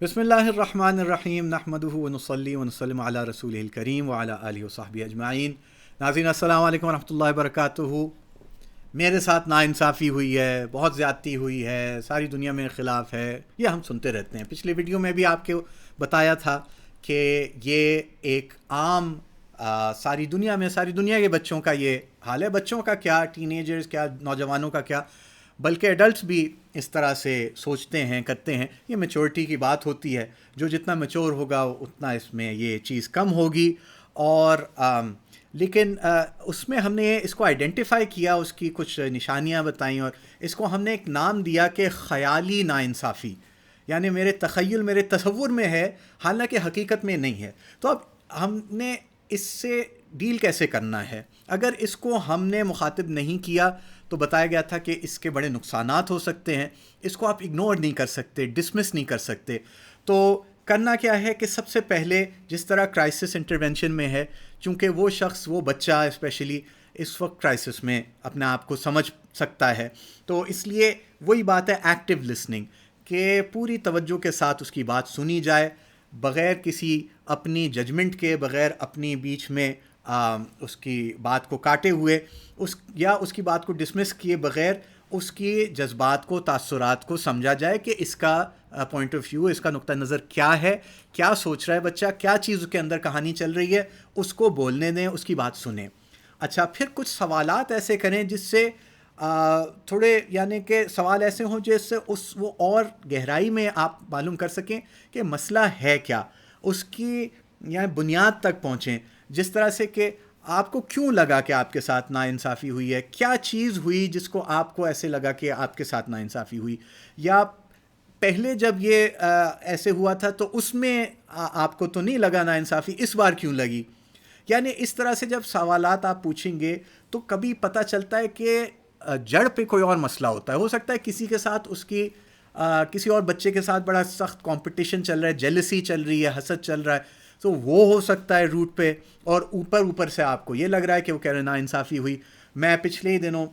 بسم اللہ الرحمن الرحیم نحمدہ ونصلی ونسلم علی رسولہ الکریم وعلی آلہ وصحبہ اجمعین۔ ناظرین السلام علیکم ورحمۃ اللہ وبرکاتہ۔ میرے ساتھ ناانصافی ہوئی ہے، بہت زیادتی ہوئی ہے، ساری دنیا میں خلاف ہے، یہ ہم سنتے رہتے ہیں۔ پچھلے ویڈیو میں بھی آپ کو بتایا تھا کہ یہ ایک عام ساری دنیا کے بچوں کا یہ حال ہے۔ بچوں کا کیا، ٹین ایجرز کیا، نوجوانوں کا کیا، بلکہ ایڈلٹس بھی اس طرح سے سوچتے ہیں، کرتے ہیں۔ یہ میچورٹی کی بات ہوتی ہے، جو جتنا میچور ہوگا اتنا اس میں یہ چیز کم ہوگی۔ اور لیکن اس میں ہم نے اس کو آئیڈینٹیفائی کیا، اس کی کچھ نشانیاں بتائیں، اور اس کو ہم نے ایک نام دیا کہ خیالی ناانصافی، یعنی میرے تخیل، میرے تصور میں ہے، حالانکہ حقیقت میں نہیں ہے۔ تو اب ہم نے اس سے ڈیل کیسے کرنا ہے؟ اگر اس کو ہم نے مخاطب نہیں کیا تو بتایا گیا تھا کہ اس کے بڑے نقصانات ہو سکتے ہیں، اس کو آپ اگنور نہیں کر سکتے، ڈسمس نہیں کر سکتے۔ تو کرنا کیا ہے کہ سب سے پہلے جس طرح کرائسس انٹرونشن میں ہے، چونکہ وہ شخص، وہ بچہ اسپیشلی اس وقت کرائسس میں اپنے آپ کو سمجھ سکتا ہے، تو اس لیے وہی بات ہے ایکٹیو لسننگ، کہ پوری توجہ کے ساتھ اس کی بات سنی جائے، بغیر کسی اپنی ججمنٹ کے، بغیر اپنی بیچ میں اس کی بات کو کاٹے ہوئے، اس کی بات کو ڈسمس کیے بغیر اس کی جذبات کو، تاثرات کو سمجھا جائے کہ اس کا پوائنٹ آف ویو، اس کا نقطہ نظر کیا ہے، کیا سوچ رہا ہے بچہ، کیا چیز کے اندر کہانی چل رہی ہے، اس کو بولنے دیں، اس کی بات سنیں۔ اچھا، پھر کچھ سوالات ایسے کریں جس سے تھوڑے، یعنی کہ سوال ایسے ہوں جس سے وہ اور گہرائی میں آپ معلوم کر سکیں کہ مسئلہ ہے کیا، اس کی یعنی بنیاد تک پہنچیں، جس طرح سے کہ آپ کو کیوں لگا کہ آپ کے ساتھ ناانصافی ہوئی ہے، کیا چیز ہوئی جس کو آپ کو ایسے لگا کہ آپ کے ساتھ ناانصافی ہوئی، یا پہلے جب یہ ایسے ہوا تھا تو اس میں آپ کو تو نہیں لگا ناانصافی، اس بار کیوں لگی۔ یعنی اس طرح سے جب سوالات آپ پوچھیں گے تو کبھی پتہ چلتا ہے کہ جڑ پہ کوئی اور مسئلہ ہوتا ہے۔ ہو سکتا ہے کسی کے ساتھ اس کی کسی اور بچے کے ساتھ بڑا سخت کمپٹیشن چل رہا ہے، جیلسی چل رہی ہے، حسد چل رہا ہے، تو وہ ہو سکتا ہے روٹ پہ، اور اوپر سے آپ کو یہ لگ رہا ہے کہ وہ کہہ رہے ہیں ناانصافی ہوئی۔ میں پچھلے ہی دنوں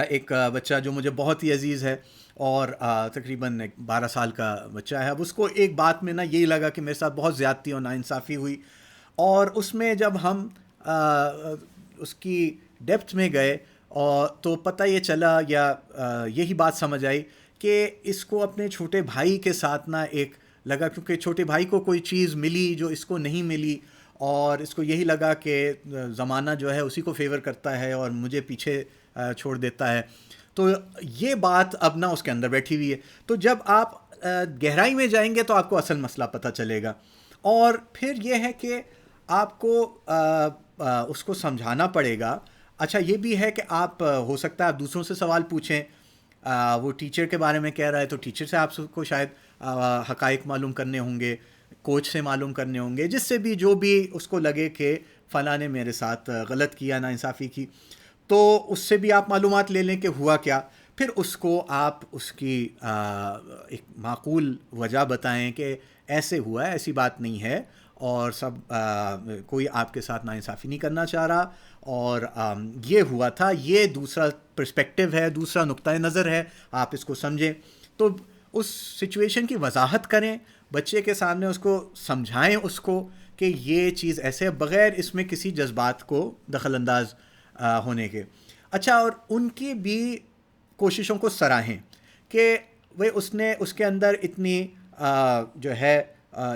ایک بچہ جو مجھے بہت ہی عزیز ہے، اور تقریباً 12 سال کا بچہ ہے، اب اس کو ایک بات میں یہی لگا کہ میرے ساتھ بہت زیادتی اور ناانصافی ہوئی، اور اس میں جب ہم اس کی ڈیپتھ میں گئے اور تو پتہ یہ چلا، یا یہی بات سمجھ آئی کہ اس کو اپنے چھوٹے بھائی کے ساتھ ایک لگا، کیونکہ چھوٹے بھائی کو کوئی چیز ملی جو اس کو نہیں ملی، اور اس کو یہی لگا کہ زمانہ جو ہے اسی کو فیور کرتا ہے اور مجھے پیچھے چھوڑ دیتا ہے۔ تو یہ بات اب اس کے اندر بیٹھی ہوئی ہے۔ تو جب آپ گہرائی میں جائیں گے تو آپ کو اصل مسئلہ پتہ چلے گا، اور پھر یہ ہے کہ آپ کو اس کو سمجھانا پڑے گا۔ اچھا، یہ بھی ہے کہ آپ ہو سکتا ہے آپ دوسروں سے سوال پوچھیں، وہ ٹیچر کے بارے میں کہہ رہا ہے تو ٹیچر سے آپ کو شاید حقائق معلوم کرنے ہوں گے، کوچ سے معلوم کرنے ہوں گے، جس سے بھی جو بھی اس کو لگے کہ فلاں نے میرے ساتھ غلط کیا، ناانصافی کی، تو اس سے بھی آپ معلومات لے لیں کہ ہوا کیا۔ پھر اس کو آپ اس کی ایک معقول وجہ بتائیں کہ ایسے ہوا ہے، ایسی بات نہیں ہے، اور کوئی آپ کے ساتھ ناانصافی نہیں کرنا چاہ رہا، اور یہ ہوا تھا، یہ دوسرا پرسپیکٹیو ہے، دوسرا نقطہ نظر ہے، آپ اس کو سمجھیں۔ تو اس سچویشن کی وضاحت کریں بچے کے سامنے، اس کو سمجھائیں، اس کو کہ یہ چیز ایسے، بغیر اس میں کسی جذبات کو دخل انداز ہونے کے۔ اچھا، اور ان کی بھی کوششوں کو سراہیں کہ وہ اس کے اندر اتنی جو ہے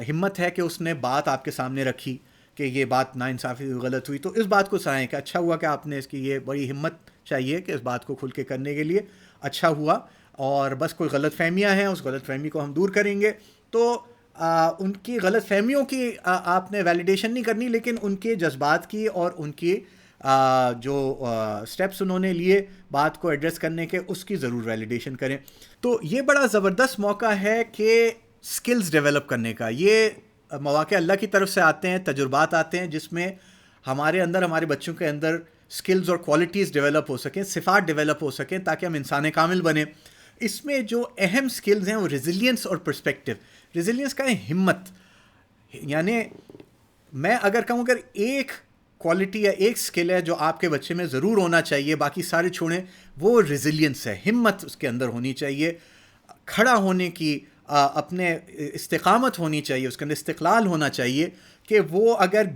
ہمت ہے کہ اس نے بات آپ کے سامنے رکھی کہ یہ بات ناانصافی غلط ہوئی، تو اس بات کو سراہیں کہ اچھا ہوا کہ آپ نے اس کی یہ بڑی ہمت چاہیے کہ اس بات کو کھل کے کرنے کے لیے، اچھا ہوا، اور بس کوئی غلط فہمیاں ہیں، اس غلط فہمی کو ہم دور کریں گے۔ تو ان کی غلط فہمیوں کی آپ نے ویلیڈیشن نہیں کرنی، لیکن ان کے جذبات کی اور ان کی جو سٹیپس انہوں نے لیے بات کو ایڈریس کرنے کے، اس کی ضرور ویلیڈیشن کریں۔ تو یہ بڑا زبردست موقع ہے کہ سکلز ڈیولپ کرنے کا۔ یہ مواقع اللہ کی طرف سے آتے ہیں، تجربات آتے ہیں جس میں ہمارے اندر، ہمارے بچوں کے اندر سکلز اور کوالٹیز ڈیولپ ہو سکیں، صفات ڈیولپ ہو سکیں، تاکہ ہم انسان کامل بنیں۔ اس میں جو اہم سکلز ہیں وہ ریزیلینس اور پرسپیکٹیو۔ ریزیلینس کا ہے ہمت، یعنی میں اگر کہوں اگر ایک کوالٹی یا ایک سکل ہے جو آپ کے بچے میں ضرور ہونا چاہیے، باقی سارے چھوڑیں، وہ ریزیلینس ہے، ہمت اس کے اندر ہونی چاہیے، کھڑا ہونے کی اپنے استقامت ہونی چاہیے، اس کے اندر استقلال ہونا چاہیے کہ وہ اگر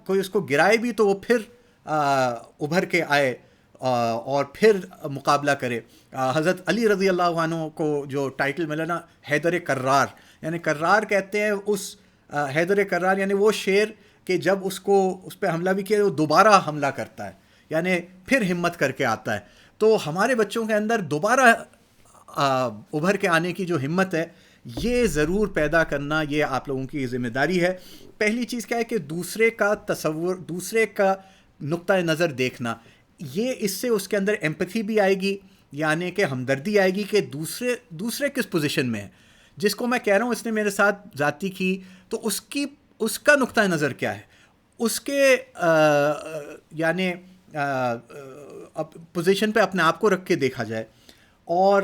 کوئی اس کو گرائے بھی تو وہ پھر ابھر کے آئے اور پھر مقابلہ کرے۔ حضرت علی رضی اللہ عنہ کو جو ٹائٹل ملا نا حیدر کرار، یعنی کرار کہتے ہیں اس حیدر کرار یعنی وہ شیر کہ جب اس پہ حملہ بھی کیا وہ دوبارہ حملہ کرتا ہے، یعنی پھر ہمت کر کے آتا ہے۔ تو ہمارے بچوں کے اندر دوبارہ ابھر کے آنے کی جو ہمت ہے یہ ضرور پیدا کرنا، یہ آپ لوگوں کی ذمہ داری ہے۔ پہلی چیز کیا ہے کہ دوسرے کا تصور، دوسرے کا نقطۂ نظر دیکھنا، یہ اس سے اس کے اندر ایمپتھی بھی آئے گی، یعنی کہ ہمدردی آئے گی کہ دوسرے کس پوزیشن میں ہے۔ جس کو میں کہہ رہا ہوں اس نے میرے ساتھ زیادتی کی تو اس کا نقطۂ نظر کیا ہے، اس کے یعنی پوزیشن پہ اپنے آپ کو رکھ کے دیکھا جائے، اور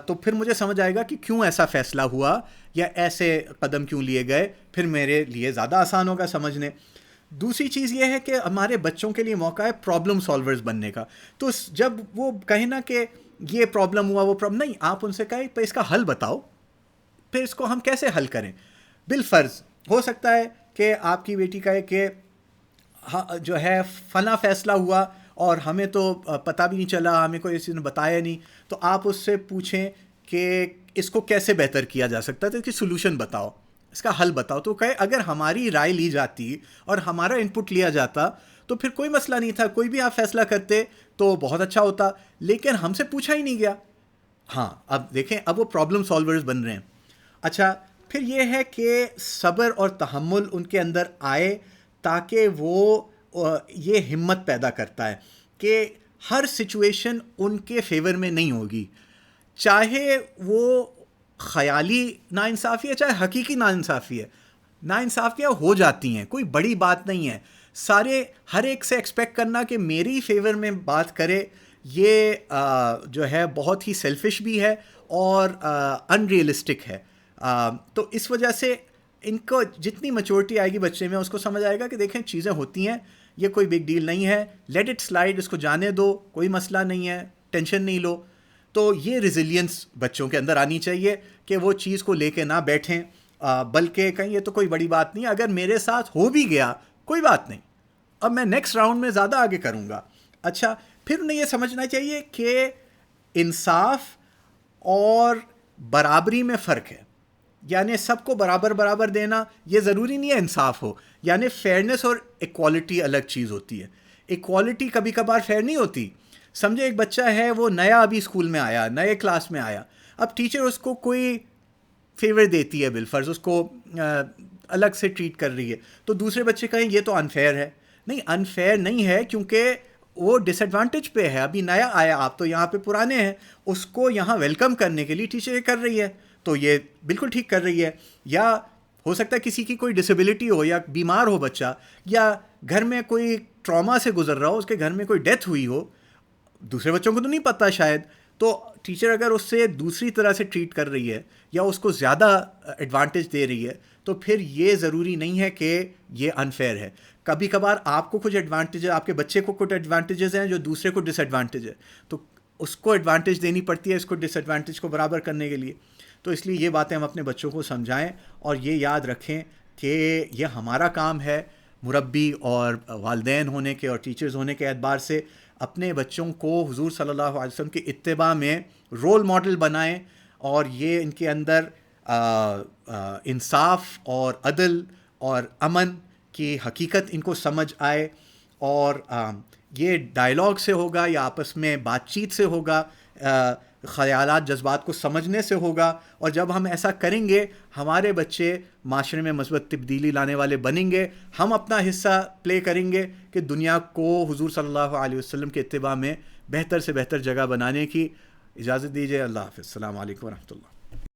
تو پھر مجھے سمجھ آئے گا کہ کیوں ایسا فیصلہ ہوا یا ایسے قدم کیوں لیے گئے، پھر میرے لیے زیادہ آسان ہوگا سمجھنے۔ دوسری چیز یہ ہے کہ ہمارے بچوں کے لیے موقع ہے پرابلم سالورز بننے کا۔ تو جب وہ کہیں نا کہ یہ پرابلم ہوا وہ پرابلم، نہیں، آپ ان سے کہیں پہ اس کا حل بتاؤ، پھر اس کو ہم کیسے حل کریں۔ بالفرض ہو سکتا ہے کہ آپ کی بیٹی کہے کہ جو ہے فلاں فیصلہ ہوا اور ہمیں تو پتہ بھی نہیں چلا، ہمیں کوئی کسی نے بتایا نہیں، تو آپ اس سے پوچھیں کہ اس کو کیسے بہتر کیا جا سکتا ہے، تو اس کی سولوشن بتاؤ، اس کا حل بتاؤ۔ تو کہے اگر ہماری رائے لی جاتی اور ہمارا انپٹ لیا جاتا تو پھر کوئی مسئلہ نہیں تھا، کوئی بھی آپ فیصلہ کرتے تو بہت اچھا ہوتا، لیکن ہم سے پوچھا ہی نہیں گیا۔ ہاں اب دیکھیں، اب وہ پرابلم سالورز بن رہے ہیں۔ اچھا، پھر یہ ہے کہ صبر اور تحمل ان کے اندر آئے تاکہ وہ یہ ہمت پیدا کرتا ہے کہ ہر سچویشن ان کے فیور میں نہیں ہوگی، چاہے وہ خیالی ناانصافی ہے چاہے حقیقی ناانصافی ہے، ناانصافیاں ہو جاتی ہیں، کوئی بڑی بات نہیں ہے۔ ہر ایک سے ایکسپیکٹ کرنا کہ میری فیور میں بات کرے، یہ جو ہے بہت ہی سیلفش بھی ہے اور ان ریئلسٹک ہے۔ تو اس وجہ سے ان کو جتنی میچورٹی آئے گی بچے میں، اس کو سمجھ آئے گا کہ دیکھیں چیزیں ہوتی ہیں، یہ کوئی بگ ڈیل نہیں ہے، لیٹ اٹ سلائڈ، اس کو جانے دو، کوئی مسئلہ نہیں ہے، ٹینشن نہیں لو۔ تو یہ ریزیلینس بچوں کے اندر آنی چاہیے کہ وہ چیز کو لے کے نہ بیٹھیں، بلکہ کہیں یہ تو کوئی بڑی بات نہیں، اگر میرے ساتھ ہو بھی گیا کوئی بات نہیں، اب میں نیکسٹ راؤنڈ میں زیادہ آگے کروں گا۔ اچھا، پھر انہیں یہ سمجھنا چاہیے کہ انصاف اور برابری میں فرق ہے، یعنی سب کو برابر دینا یہ ضروری نہیں ہے انصاف ہو، یعنی فیئرنیس اور ایکوالٹی الگ چیز ہوتی ہے۔ ایکوالٹی کبھی کبھار فیئر نہیں ہوتی۔ سمجھے ایک بچہ ہے، وہ نیا ابھی اسکول میں آیا، نئے کلاس میں آیا، اب ٹیچر اس کو کوئی فیور دیتی ہے، بالفرض اس کو الگ سے ٹریٹ کر رہی ہے، تو دوسرے بچے کہیں یہ تو انفیئر ہے۔ نہیں، انفیئر نہیں ہے، کیونکہ وہ ڈس ایڈوانٹیج پہ ہے، ابھی نیا آیا، آپ تو یہاں پہ پرانے ہیں، اس کو یہاں ویلکم کرنے کے لیے ٹیچر یہ کر رہی ہے، تو یہ بالکل ٹھیک کر رہی ہے۔ یا ہو سکتا ہے کسی کی کوئی ڈسیبلٹی ہو یا بیمار ہو بچہ، یا گھر میں کوئی ٹراما سے گزر رہا ہو، اس کے گھر میں کوئی ڈیتھ ہوئی ہو، دوسرے بچوں کو تو نہیں پتہ شاید، تو ٹیچر اگر اس سے دوسری طرح سے ٹریٹ کر رہی ہے یا اس کو زیادہ ایڈوانٹیج دے رہی ہے، تو پھر یہ ضروری نہیں ہے کہ یہ انفیئر ہے۔ کبھی کبھار آپ کو کچھ ایڈوانٹیج ہے، آپ کے بچے کو کچھ ایڈوانٹیجز ہیں جو دوسرے کو ڈس ایڈوانٹیج ہے، تو اس کو ایڈوانٹیج دینی پڑتی ہے اس کو ڈس ایڈوانٹیج کو برابر کرنے کے لیے۔ تو اس لیے یہ باتیں ہم اپنے بچوں کو سمجھائیں اور یہ یاد رکھیں کہ یہ ہمارا کام ہے مربی اور والدین ہونے کے اور ٹیچرز ہونے کے اعتبار سے اپنے بچوں کو حضور صلی اللہ علیہ وسلم کی اتباع میں رول ماڈل بنائیں، اور یہ ان کے اندر انصاف اور عدل اور امن کی حقیقت ان کو سمجھ آئے، اور یہ ڈائلاگ سے ہوگا یا آپس میں بات چیت سے ہوگا، خیالات جذبات کو سمجھنے سے ہوگا، اور جب ہم ایسا کریں گے ہمارے بچے معاشرے میں مثبت تبدیلی لانے والے بنیں گے، ہم اپنا حصہ پلے کریں گے کہ دنیا کو حضور صلی اللہ علیہ وسلم کے اتباع میں بہتر سے بہتر جگہ بنانے کی۔ اجازت دیجیے، اللہ حافظ، السلام علیکم ورحمۃ اللہ۔